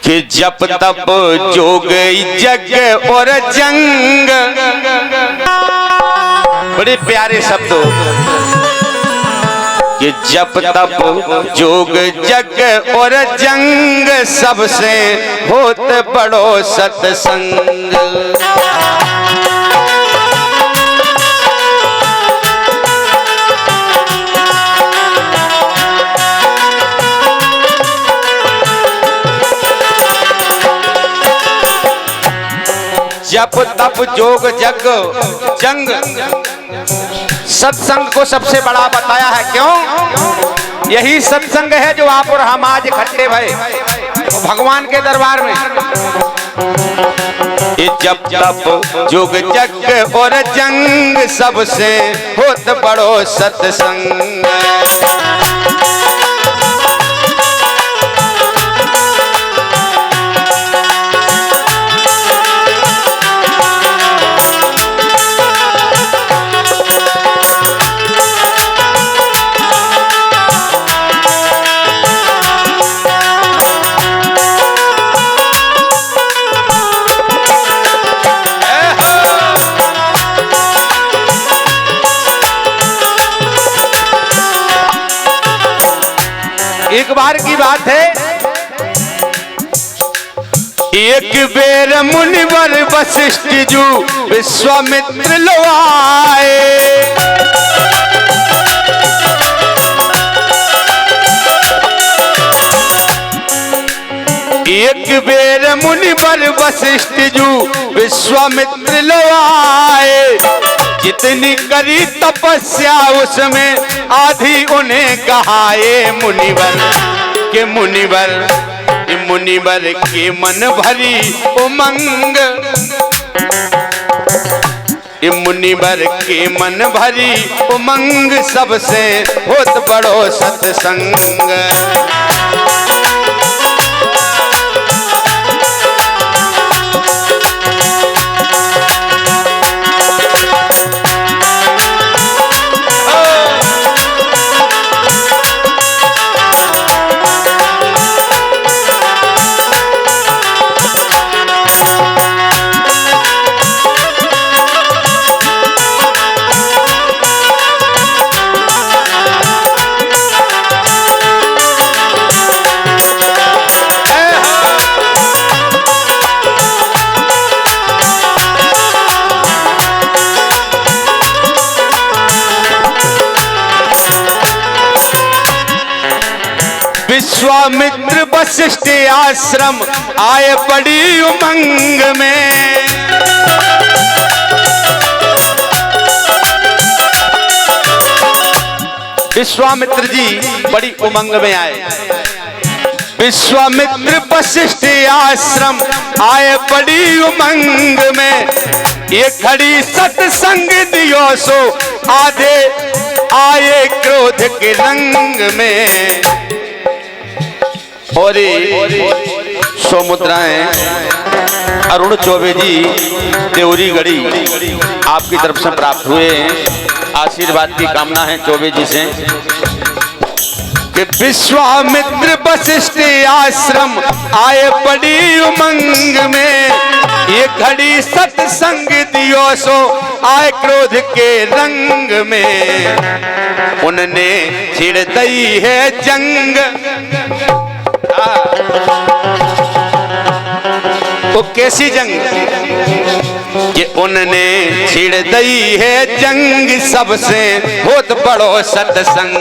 कि जप तप जोग जग और जंग, बड़े प्यारे शब्द कि जप तप जोग जग और जंग, सबसे होत बड़ो सत्संग। जप तप जोग जग जंग, सत्संग को सबसे बड़ा बताया है। क्यों? यही सत्संग है जो आप और हम आज इकट्ठे भए भगवान के दरबार में। ये जप तप जोग जग और जंग, सबसे होत बड़ो सत्संग। एक बार की बात है, एक बेर मुनिवर वशिष्ठ जू विश्वामित्र लो आए। एक बेर मुनिवर वशिष्ठ जू विश्वामित्र लो आए। जितनी करी तपस्या उसमें आधी उन्हें कहाए। मुनिवर के मुनिवर के मन भरी उमंग, मुनिवर के मन भरी उमंग, सबसे होत बड़ो सत्संग। विश्वामित्र वशिष्ठ आश्रम आए बड़ी उमंग में। विश्वामित्र जी बड़ी उमंग में आए। विश्वामित्र वशिष्ठ आश्रम आए बड़ी उमंग में। ये खड़ी सत्संग दियो सो आधे आए क्रोध के रंग में। और सौमुद्राएं अरुण चौबे जी देवरी गढ़ी आपकी तरफ से प्राप्त हुए। आशीर्वाद की कामना है चौबे जी से कि विश्वामित्र वशिष्ठ आश्रम आए बड़ी उमंग में। ये घड़ी सत्संग दियो सो आए क्रोध के रंग में। उनने छिड़ दई है जंग, वो कैसी जंग कि उनने छिड़ दई है जंग, सबसे होत बड़ो सत्संग।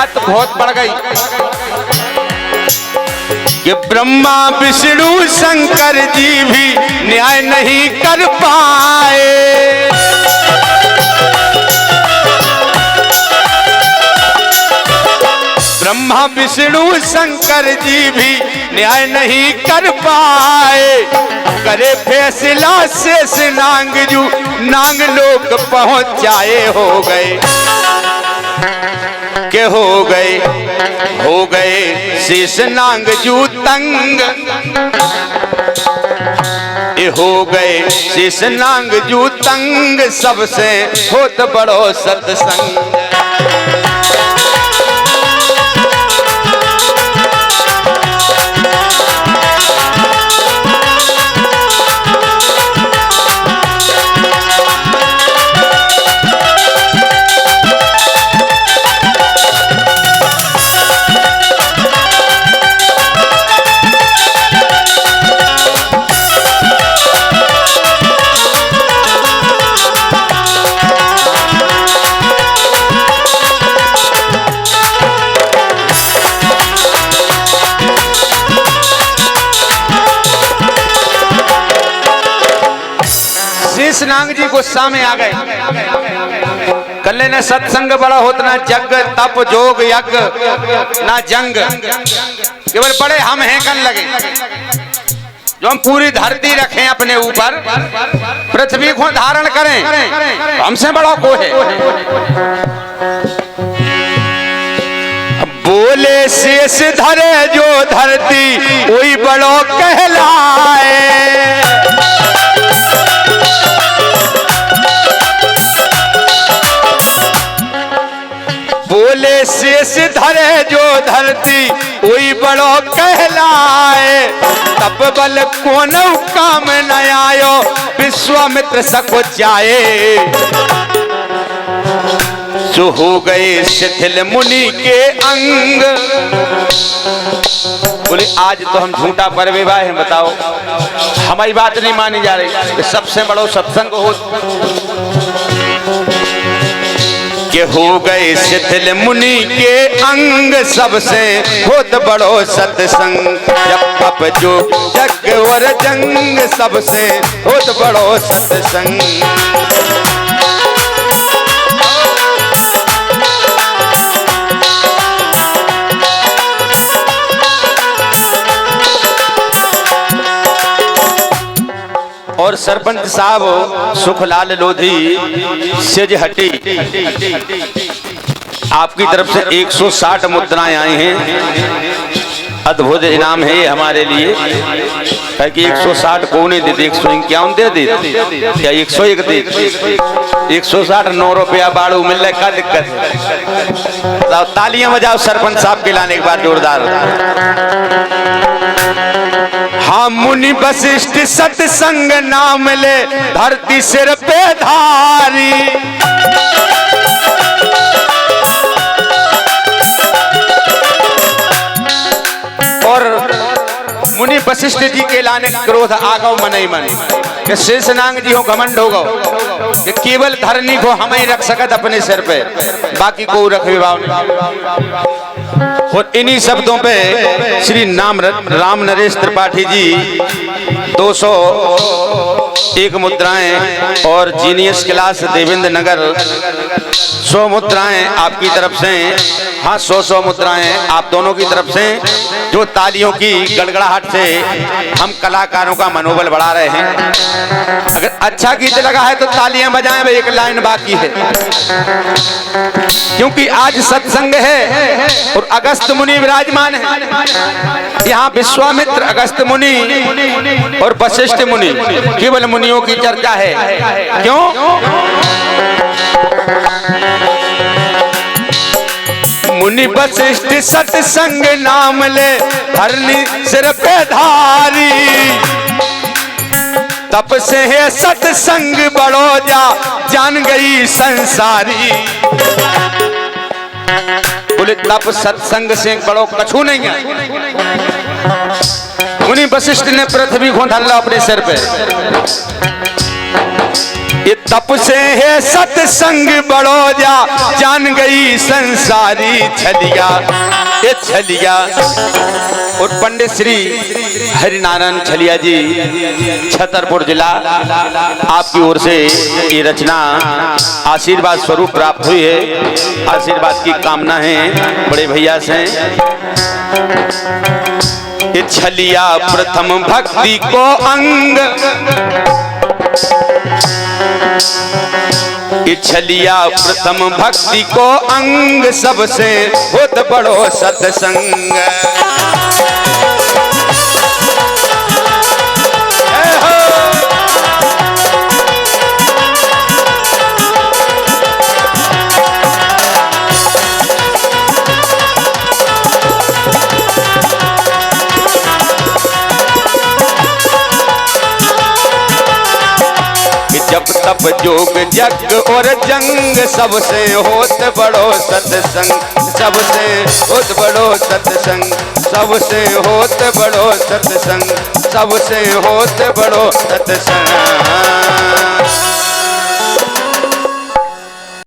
बात बहुत बढ़ गई कि ब्रह्मा विष्णु शंकर जी भी न्याय नहीं कर पाए। ब्रह्मा विष्णु शंकर जी भी न्याय नहीं कर पाए। करे फैसला शेष नांगजू नांग लोग पहुंचाए। हो गए के हो गए शेष नांगजू तंग। ये हो गए शेष नांगजू तंग सबसे होत बड़ो सत्संग। नांग जी गुस्सा में आ गए। कल्ले ने सत्संग बड़ा होता ना जग तप जोग यज्ञ ना जंग। केवल बड़े हम हैं कन लगे जो हम पूरी धरती रखें अपने ऊपर, पृथ्वी को धारण करें, हमसे बड़ा को है। बोले शेष धरे जो धरती वही बड़ो कहलाए। बोले शेष धरे जो धरती वही बड़ो कहलाए। तप बल कोन काम न आयो विश्वामित्र सको जाए। जो हो गए शिथिल मुनि के अंग। बोले आज तो हम झूठा पर विवाह है, बताओ हमारी बात नहीं मानी जा रही। सबसे बड़ो सत्संग हो के हो गए शिथिल मुनि के अंग सबसे होत बड़ो सत्संग। जब तप जो जग और जंग सबसे होत बड़ो सत्संग। और सरपंच साहब सुखलाल लोधी सेज हटी आपकी तरफ से 160 मुद्राएं आई हैं। अद्भुत इनाम है ये हमारे लिए कि 160 को नहीं दे 151 दे दे क्या 101 दे 160 9 रुपया बाड़ू मिल रहा है। क्या दिक्कत है? तालियां बजाओ सरपंच साहब के लाने के बाद जोरदार। हाँ मुनि वशिष्ठ सत्संग नाम ले धरती सिर पे धारी। और मुनि वशिष्ठ जी के लाने क्रोध आगो मन ही मन कि शेषनाग जी हो घमंड हो गो कि केवल धरनी को हम ही रख सकत अपने सिर पे, बाकी को रख विभाव नहीं। और इन्हीं शब्दों पे श्री राम नरेश त्रिपाठी जी 201 मुद्राएं और जीनियस क्लास देवेंद्र नगर 100 मुद्राएं आपकी तरफ से। हाँ 100 मुद्राएं आप दोनों की तरफ से, जो तालियों की गड़गड़ाहट से हम कलाकारों का मनोबल बढ़ा रहे हैं। अगर अच्छा गीत लगा है तो तालियां बजाएं। भाई एक लाइन बाकी है क्योंकि आज सत्संग है और अगस्त मुनि विराजमान है यहाँ। विश्वामित्र, अगस्त मुनि और वशिष्ठ मुनि, केवल मुनियों की चर्चा है। क्यों? मुनि वशिष्ठ सत्संग नाम ले धरनी सिर पे धारी। तप से है सत्संग बड़ो जान गई संसारी। बोले तप सत्संग से बड़ो कछु नहीं है। मुनि वशिष्ठ ने पृथ्वी को धर ला अपने सिर पे। ये तप से है सत्संग बड़ो जा, जान गई संसारी छलिया, ये छलिया। और पंडित श्री हरिनारायण छलिया जी, छतरपुर जिला, आपकी ओर से ये रचना आशीर्वाद स्वरूप प्राप्त हुई है। आशीर्वाद की कामना है बड़े भैया से। ये छलिया प्रथम भक्ति को अंग, ये छलिया प्रथम भक्ति को अंग, सबसे होत बड़ो सत्संग। जब तप जोग जग और जंग, सबसे होत बड़ो सत्संग, सबसे होत बड़ो सत्संग, सबसे होत बड़ो सत्संग, सबसे होत बड़ो सत्संग।